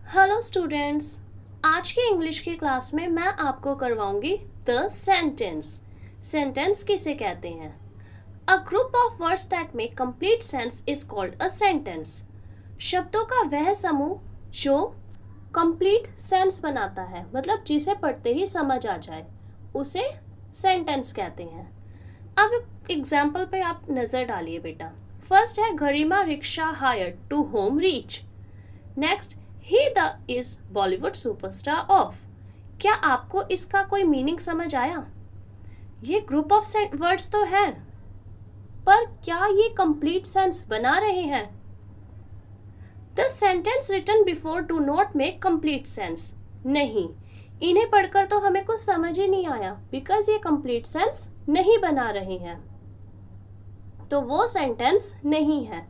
Hello students, आज की English की क्लास में मैं आपको करवाऊंगी द सेंटेंस। सेंटेंस किसे कहते हैं? A group of words that make complete sense is called a sentence. शब्दों का वह समूह जो कंप्लीट सेंस बनाता है, मतलब जिसे पढ़ते ही समझ आ जाए, उसे सेंटेंस कहते हैं। अब एग्जाम्पल पे आप नज़र डालिए बेटा। फर्स्ट है Garima rickshaw hire to home reach. Next he the is Bollywood superstar of. क्या आपको इसका कोई मीनिंग समझ आया? ये ग्रुप ऑफ वर्ड्स तो है, पर क्या ये कंप्लीट सेंस बना रहे हैं? The sentence written before do not make complete sense. नहीं, इन्हें पढ़कर तो हमें कुछ समझ ही नहीं आया, बिकॉज ये कंप्लीट सेंस नहीं बना रहे हैं, तो वो सेंटेंस नहीं है।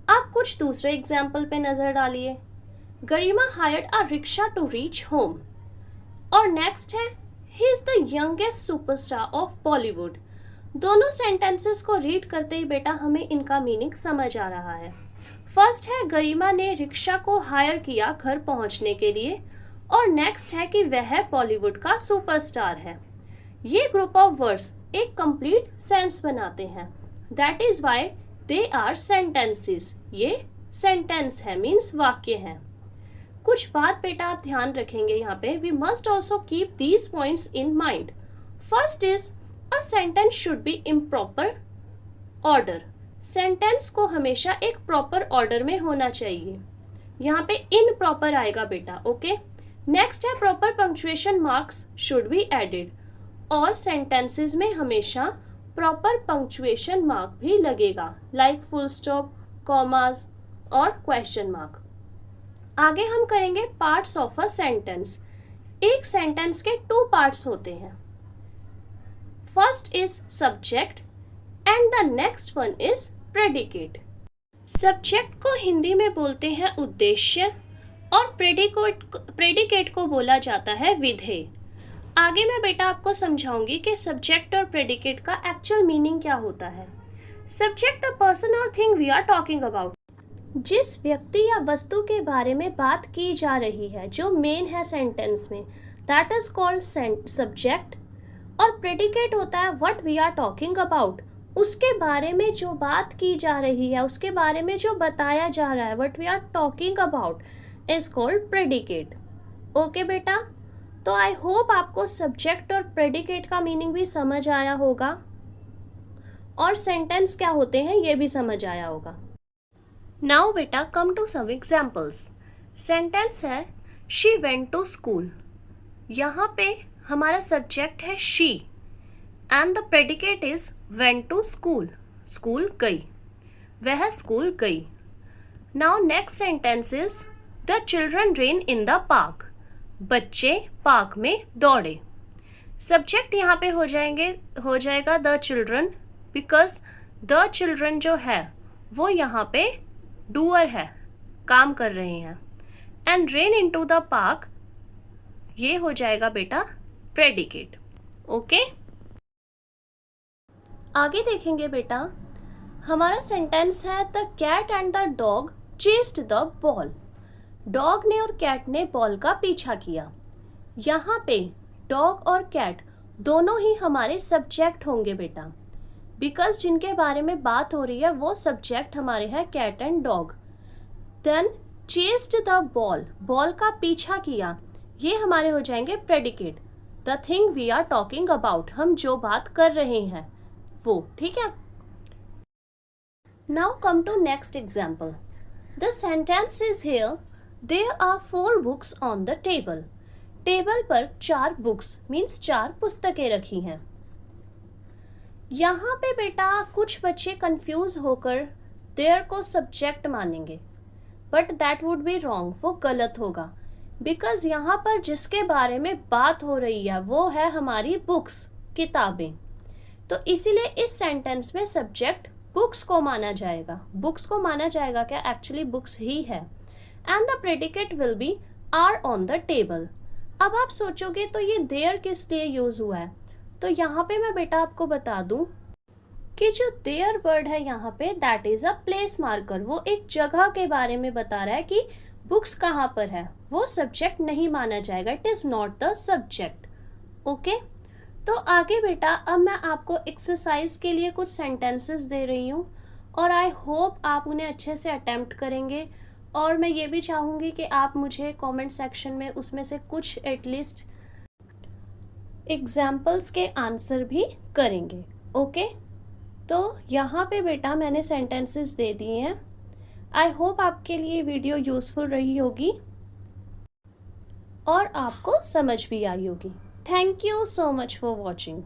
आप कुछ दूसरे एग्जाम्पल पे नजर डालिए। Garima hired a rickshaw to reach home. और नेक्स्ट है he is the youngest superstar of Bollywood. दोनों सेंटेंसेस को रीड करते ही बेटा हमें इनका मीनिंग समझ आ रहा है। फर्स्ट है गरिमा ने रिक्शा को हायर किया घर पहुंचने के लिए, और नेक्स्ट है कि वह बॉलीवुड का सुपरस्टार है। ये ग्रुप ऑफ वर्ड्स एक कंप्लीट सेंस बनाते हैं, that is why they are sentences. ये सेंटेंस है, मीन्स वाक्य है। कुछ बात बेटा आप ध्यान रखेंगे यहाँ पे। We must also keep these points in mind. First is a sentence should be in proper order. Sentence को हमेशा एक प्रॉपर ऑर्डर में होना चाहिए। यहाँ पे इन प्रॉपर आएगा बेटा, ओके। नेक्स्ट है proper punctuation marks should be added, और सेंटेंसेस में हमेशा प्रॉपर पंक्चुएशन मार्क भी लगेगा, लाइक फुल स्टॉप, कॉमास और क्वेश्चन मार्क। आगे हम करेंगे पार्ट्स ऑफ अ सेंटेंस। एक सेंटेंस के टू पार्ट्स होते हैं। First is subject and the next one is predicate. Subject को हिंदी में बोलते हैं उद्देश्य, और प्रेडिकेट को बोला जाता है विधेय। आगे मैं बेटा आपको समझाऊंगी कि सब्जेक्ट और प्रेडिकेट का एक्चुअल मीनिंग क्या होता है। सब्जेक्ट द पर्सन और thing we are talking about. जिस व्यक्ति या वस्तु के बारे में बात की जा रही है, जो मेन है सेंटेंस में, दैट इज कॉल्ड सब्जेक्ट। और प्रेडिकेट होता है what we are talking about. उसके बारे में जो बात की जा रही है, उसके बारे में जो बताया जा रहा है, what we are talking about is called predicate. Okay बेटा, तो आई होप आपको सब्जेक्ट और प्रेडिकेट का मीनिंग भी समझ आया होगा, और सेंटेंस क्या होते हैं ये भी समझ आया होगा। नाउ बेटा come to some examples. Sentence है शी वेंट टू स्कूल। यहाँ पे हमारा सब्जेक्ट है she and the predicate is went to school. School गई, वह स्कूल गई। Now next sentence is the children ran in the park. बच्चे पार्क में दौड़े। सब्जेक्ट यहाँ पे हो जाएगा the children, because the children जो है वो यहाँ पे डूअर है, काम कर रहे हैं। And rain into the park, ये हो जाएगा बेटा प्रेडिकेट। ओके, आगे देखेंगे बेटा। हमारा सेंटेंस है the cat and the dog chased the ball. Dog ने और कैट ने बॉल का पीछा किया। यहाँ पे डॉग और कैट दोनों ही हमारे सब्जेक्ट होंगे बेटा, बिकॉज जिनके बारे में बात हो रही है वो सब्जेक्ट हमारे हैं cat and dog. Then chased the ball, ball का पीछा किया, ये हमारे हो जाएंगे predicate. The thing we are talking about, हम जो बात कर रहे हैं वो, ठीक है। Now come to next example. The sentence is here there are 4 books on the table. Table पर 4 बुक्स मीन्स 4 पुस्तकें रखी हैं। यहाँ पे बेटा कुछ बच्चे कंफ्यूज होकर देयर को सब्जेक्ट मानेंगे, but that would be wrong, वो गलत होगा, बिकॉज यहाँ पर जिसके बारे में बात हो रही है वो है हमारी बुक्स, किताबें। तो इसीलिए इस सेंटेंस में सब्जेक्ट बुक्स को माना जाएगा। बुक्स को माना जाएगा क्या? एक्चुअली बुक्स ही है। And the predicate will be are on the table. अब आप सोचोगे तो ये देयर किस लिए यूज हुआ है, तो यहाँ पे मैं बेटा आपको बता दूं कि जो देयर वर्ड है यहाँ पे that is a place marker. वो एक जगह के बारे में बता रहा है कि बुक्स कहाँ पर है, वो सब्जेक्ट नहीं माना जाएगा, it is not the subject. Okay, तो आगे बेटा अब मैं आपको एक्सरसाइज के लिए कुछ सेंटेंसेस दे रही हूँ और आई होप आप उन्हें अच्छे से अटेम्प्ट करेंगे। और मैं ये भी चाहूँगी कि आप मुझे कमेंट सेक्शन में उसमें से कुछ एटलीस्ट एग्जाम्पल्स के आंसर भी करेंगे। ओके, तो यहाँ पे बेटा मैंने सेंटेंसेस दे दिए हैं। आई होप आपके लिए वीडियो यूज़फुल रही होगी और आपको समझ भी आई होगी। Thank you so much for watching.